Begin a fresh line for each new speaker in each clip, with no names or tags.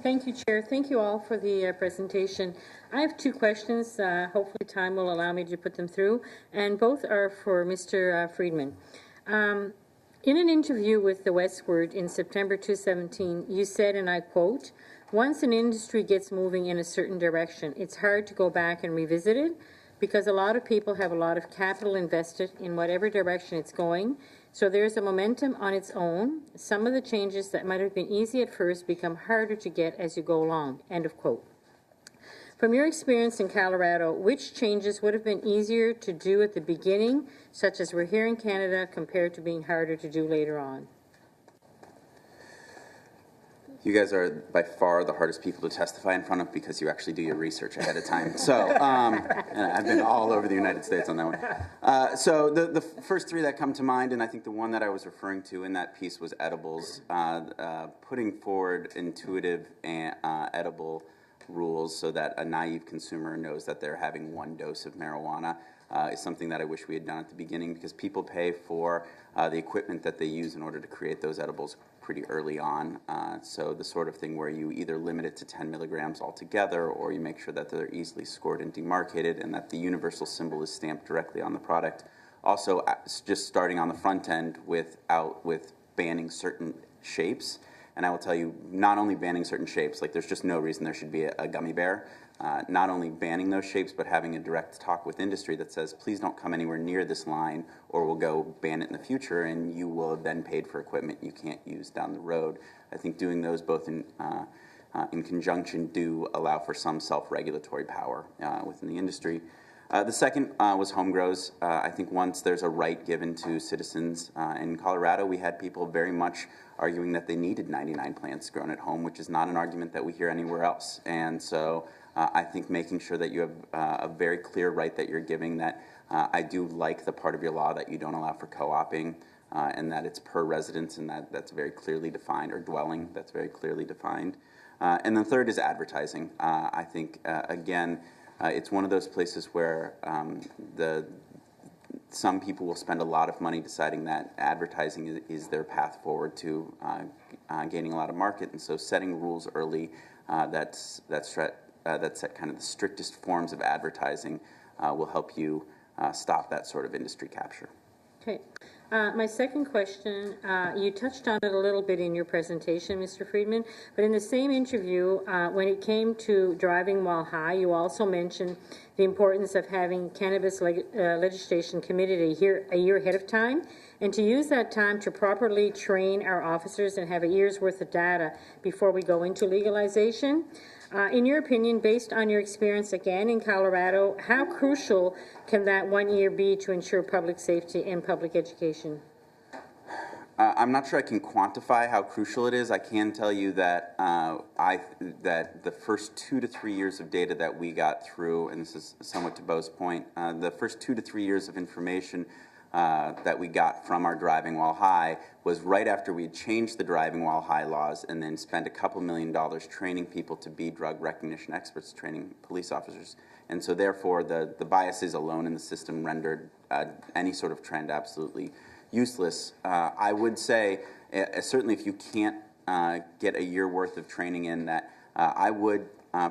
Thank you, Chair. Thank you all for the presentation. I have two questions. Hopefully time will allow me to put them through, and both are for Mr. Freedman. In an interview with the Westward in September 2017, you said, and I quote, "Once an industry gets moving in a certain direction, it's hard to go back and revisit it because a lot of people have a lot of capital invested in whatever direction it's going. So there's a momentum on its own. Some of the changes that might have been easy at first become harder to get as you go along." End of quote. From your experience in Colorado, which changes would have been easier to do at the beginning, such as we're here in Canada, compared to being harder to do later on?
You guys are by far the hardest people to testify in front of because you actually do your research ahead of time. So and I've been all over the United States on that one. So the first three that come to mind, and I think the one that I was referring to in that piece was edibles. Putting forward intuitive and edible rules so that a naive consumer knows that they're having one dose of marijuana is something that I wish we had done at the beginning, because people pay for the equipment that they use in order to create those edibles pretty early on. So the sort of thing where you either limit it to 10 milligrams altogether, or you make sure that they're easily scored and demarcated and that the universal symbol is stamped directly on the product. Also, just starting on the front end with banning certain shapes. And I will tell you, not only banning certain shapes, like there's just no reason there should be a gummy bear. Not only banning those shapes, but having a direct talk with industry that says, please don't come anywhere near this line, or we'll go ban it in the future, and you will have then paid for equipment you can't use down the road. I think doing those both in conjunction do allow for some self-regulatory power within the industry. The second was home grows. I think once there's a right given to citizens in Colorado, we had people very much arguing that they needed 99 plants grown at home, which is not an argument that we hear anywhere else. And so I think making sure that you have a very clear right that you're giving, that I do like the part of your law that you don't allow for co-oping, and that it's per residence, and that's very clearly defined, or dwelling, that's very clearly defined. And the third is advertising. I think, again, it's one of those places where some people will spend a lot of money deciding that advertising is their path forward to gaining a lot of market, and so setting rules early that set kind of the strictest forms of advertising will help you stop that sort of industry capture.
Okay. My second question, you touched on it a little bit in your presentation, Mr. Freedman, but in the same interview, when it came to driving while high, you also mentioned the importance of having cannabis legislation committed a year ahead of time, and to use that time to properly train our officers and have a year's worth of data before we go into legalization. In your opinion, based on your experience again in Colorado, how crucial can that 1 year be to ensure public safety and public education?
I'm not sure I can quantify how crucial it is. I can tell you that that the first 2 to 3 years of data that we got through, and this is somewhat to Beau's point, the first 2 to 3 years of information that we got from our driving while high was right after we had changed the driving while high laws and then spent a couple $1 million training people to be drug recognition experts, training police officers. And so therefore the biases alone in the system rendered any sort of trend absolutely useless. I would say, certainly if you can't get a year worth of training in, that I would,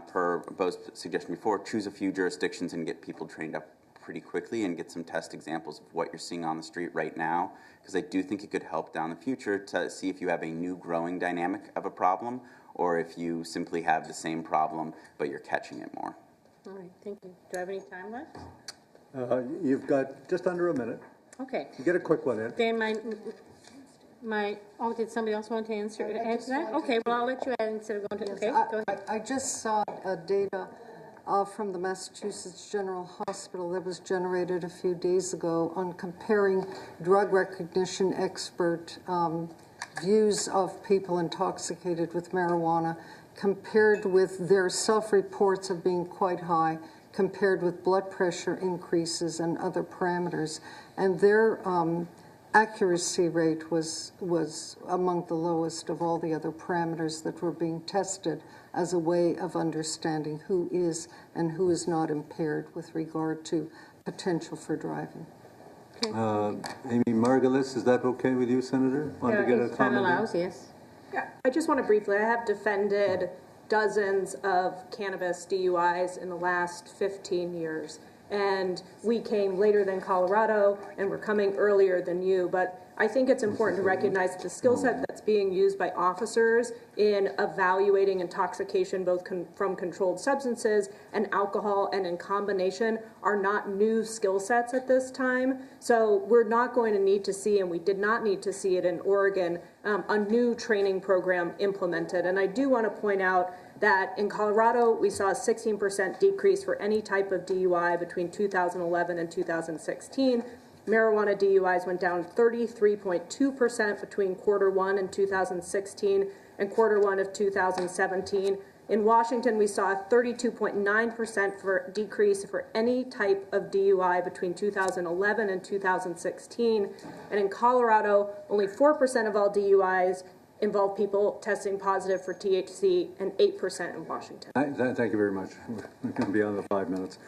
per Beau's suggestion before, choose a few jurisdictions and get people trained up pretty quickly and get some test examples of what you're seeing on the street right now, because I do think it could help down the future to see if you have a new growing dynamic of a problem, or if you simply have the same problem but you're catching it more.
All right, thank you. Do I have any time left?
You've got just under a minute.
Okay.
You get a quick one in.
Then did somebody else want to answer that? Okay, well, I'll let you add instead of going to, okay, go ahead.
I just saw data from the Massachusetts General Hospital that was generated a few days ago on comparing drug recognition expert views of people intoxicated with marijuana compared with their self-reports of being quite high, compared with blood pressure increases and other parameters. And their accuracy rate was among the lowest of all the other parameters that were being tested as a way of understanding who is and who is not impaired with regard to potential for driving.
Amy Margulis, is that okay with you, Senator?
If time allows, yes.
Yeah, I just want to briefly, I have defended dozens of cannabis DUIs in the last 15 years. And we came later than Colorado, and we're coming earlier than you. But I think it's important to recognize that the skill set that's being used by officers in evaluating intoxication, both from controlled substances and alcohol, and in combination, are not new skill sets at this time. So we're not going to need to see, and we did not need to see it in Oregon, a new training program implemented. And I do want to point out that in Colorado, we saw a 16% decrease for any type of DUI between 2011 and 2016. Marijuana DUIs went down 33.2% between Q1 in 2016 and Q1 of 2017. In Washington, we saw a 32.9% for decrease for any type of DUI between 2011 and 2016. And in Colorado, only 4% of all DUIs involve people testing positive for THC, and 8% in Washington.
Thank you very much. We're going to be on the 5 minutes.